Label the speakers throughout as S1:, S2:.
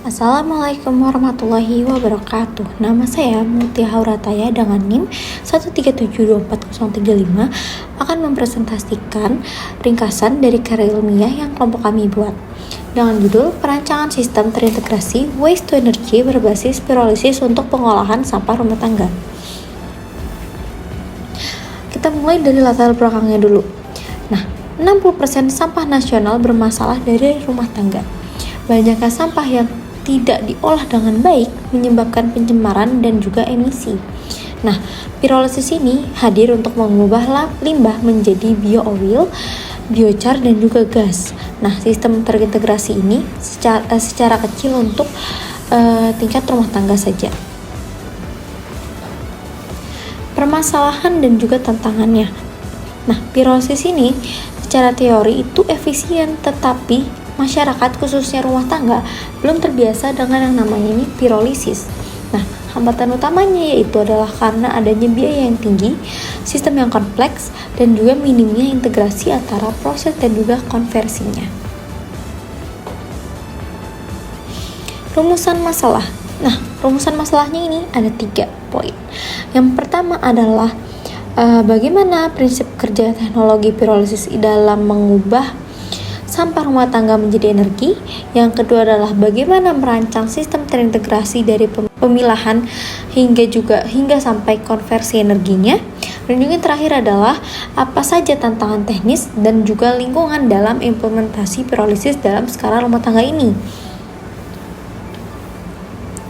S1: Assalamualaikum warahmatullahi wabarakatuh. Nama saya Mutia Haurataya dengan NIM 1372435 akan mempresentasikan ringkasan dari karya ilmiah yang kelompok kami buat dengan judul Perancangan Sistem Terintegrasi Waste to Energy berbasis pirolisis untuk pengolahan sampah rumah tangga. Kita mulai dari latar belakangnya dulu. Nah, 60% sampah nasional bermasalah dari rumah tangga. Banyaknya sampah yang tidak diolah dengan baik menyebabkan pencemaran dan juga emisi. Nah, pirolisis ini hadir untuk mengubah limbah menjadi bio-oil, biochar, dan juga gas. Nah, sistem terintegrasi ini secara kecil untuk tingkat rumah tangga saja. Permasalahan dan juga tantangannya. Nah, pirolisis ini secara teori itu efisien, tetapi masyarakat khususnya rumah tangga belum terbiasa dengan yang namanya ini pirolisis. Nah, hambatan utamanya yaitu adalah karena adanya biaya yang tinggi, sistem yang kompleks, dan juga minimnya integrasi antara proses dan juga konversinya. Rumusan masalah. Nah, rumusan masalahnya ini ada 3 poin. Yang pertama adalah bagaimana prinsip kerja teknologi pirolisis dalam mengubah sampah rumah tangga menjadi energi. Yang kedua adalah bagaimana merancang sistem terintegrasi dari pemilahan hingga sampai konversi energinya. Dan juga yang terakhir adalah apa saja tantangan teknis dan juga lingkungan dalam implementasi pirolisis dalam skala rumah tangga ini.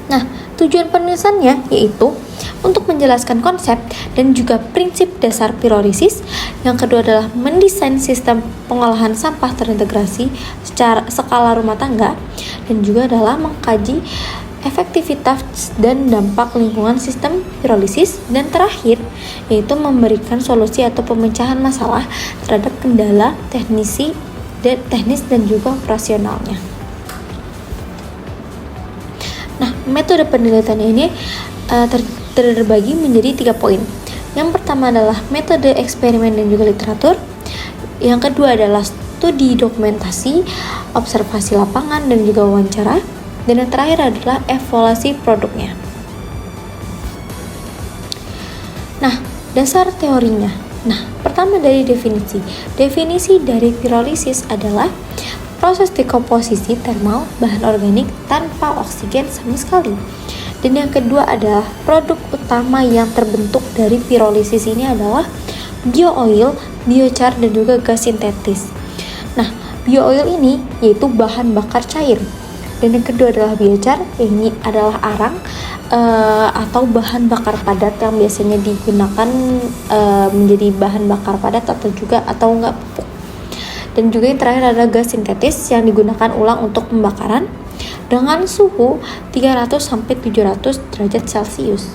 S1: Nah, tujuan penulisannya yaitu untuk menjelaskan konsep dan juga prinsip dasar pirolisis. Yang kedua adalah mendesain sistem pengolahan sampah terintegrasi secara skala rumah tangga, dan juga adalah mengkaji efektivitas dan dampak lingkungan sistem pirolisis. Dan terakhir yaitu memberikan solusi atau pemecahan masalah terhadap kendala teknis dan juga operasionalnya. Nah, metode penelitiannya ini terbagi menjadi 3 poin. Yang pertama adalah metode eksperimen dan juga literatur. Yang kedua adalah studi dokumentasi, observasi lapangan, dan juga wawancara. Dan yang terakhir adalah evaluasi produknya. Nah, dasar teorinya. Nah, pertama dari definisi. Definisi dari pirolisis adalah proses dekomposisi termal bahan organik tanpa oksigen sama sekali. Dan yang kedua adalah produk utama yang terbentuk dari pirolisis ini adalah bio-oil, biochar, dan juga gas sintetis. Nah, bio-oil ini yaitu bahan bakar cair. Dan yang kedua adalah biochar, ini adalah arang atau bahan bakar padat yang biasanya digunakan menjadi bahan bakar padat atau enggak pupuk. Dan juga yang terakhir adalah gas sintetis yang digunakan ulang untuk pembakaran dengan suhu 300 sampai 700 derajat Celcius.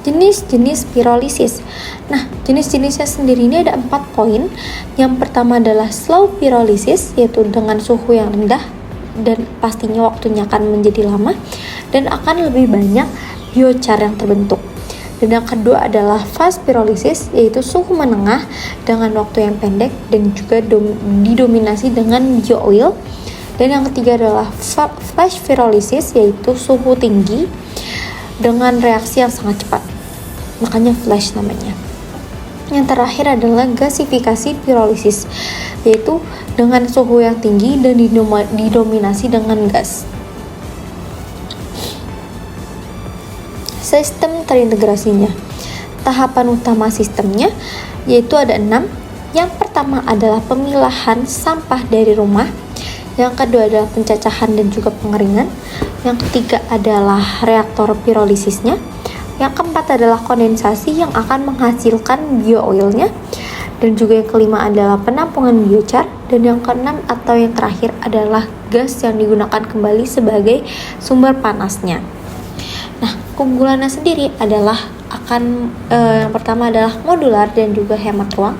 S1: Jenis-jenis pirolisis. Nah, jenis-jenisnya sendiri ini ada 4 poin. Yang pertama adalah slow pirolisis, yaitu dengan suhu yang rendah dan pastinya waktunya akan menjadi lama dan akan lebih banyak biochar yang terbentuk. Dan yang kedua adalah fast pirolisis, yaitu suhu menengah dengan waktu yang pendek dan juga didominasi dengan bio-oil. Dan yang ketiga adalah flash pirolisis, yaitu suhu tinggi dengan reaksi yang sangat cepat, makanya flash namanya. Yang terakhir adalah gasifikasi pirolisis, yaitu dengan suhu yang tinggi dan didominasi dengan gas. Sistem terintegrasinya. Tahapan utama sistemnya yaitu ada 6. Yang pertama adalah pemilahan sampah dari rumah. Yang kedua adalah pencacahan dan juga pengeringan. Yang ketiga adalah reaktor pirolisisnya. Yang keempat adalah kondensasi yang akan menghasilkan bio-oilnya. Dan juga yang kelima adalah penampungan biochar. Dan yang keenam atau yang terakhir adalah gas yang digunakan kembali sebagai sumber panasnya. Nah, keunggulannya sendiri adalah yang pertama adalah modular dan juga hemat ruang.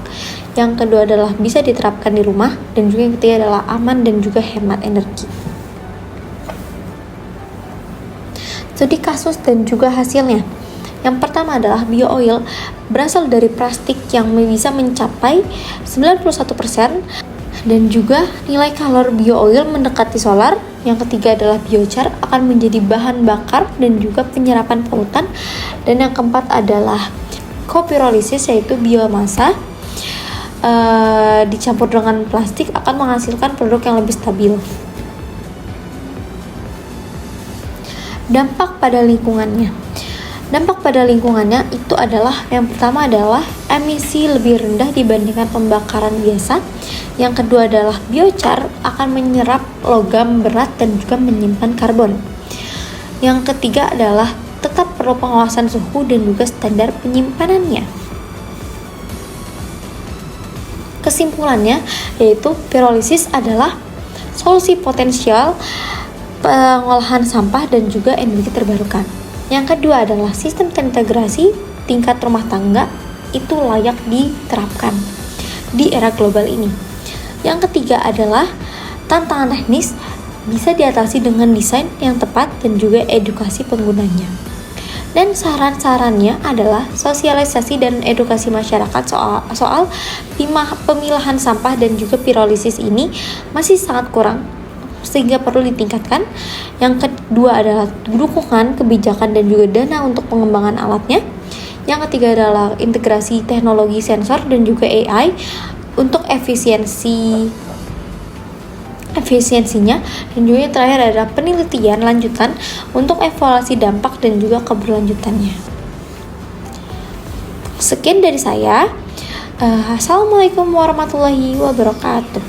S1: Yang kedua adalah bisa diterapkan di rumah, dan juga yang ketiga adalah aman dan juga hemat energi. Studi kasus dan juga hasilnya. Yang pertama adalah bio-oil berasal dari plastik yang bisa mencapai 91% dan juga nilai kalor bio-oil mendekati solar. Yang ketiga adalah biochar akan menjadi bahan bakar dan juga penyerapan polutan. Dan yang keempat adalah kopirolisis, yaitu biomasa dicampur dengan plastik akan menghasilkan produk yang lebih stabil. Dampak pada lingkungannya. Dampak pada lingkungannya itu adalah, yang pertama adalah emisi lebih rendah dibandingkan pembakaran biasa. Yang kedua adalah biochar akan menyerap logam berat dan juga menyimpan karbon. Yang ketiga adalah tetap perlu pengawasan suhu dan juga standar penyimpanannya. Kesimpulannya yaitu pirolisis adalah solusi potensial pengolahan sampah dan juga energi terbarukan. Yang kedua adalah sistem terintegrasi tingkat rumah tangga itu layak diterapkan di era global ini. Yang ketiga adalah tantangan teknis bisa diatasi dengan desain yang tepat dan juga edukasi penggunanya. Dan saran-sarannya adalah sosialisasi dan edukasi masyarakat soal pemilahan sampah dan juga pirolisis ini masih sangat kurang sehingga perlu ditingkatkan. Yang kedua adalah dukungan kebijakan dan juga dana untuk pengembangan alatnya. Yang ketiga adalah integrasi teknologi sensor dan juga AI untuk efisiensinya, dan juga yang terakhir adalah penelitian lanjutan untuk evaluasi dampak dan juga keberlanjutannya. Sekian dari saya. Assalamualaikum warahmatullahi wabarakatuh.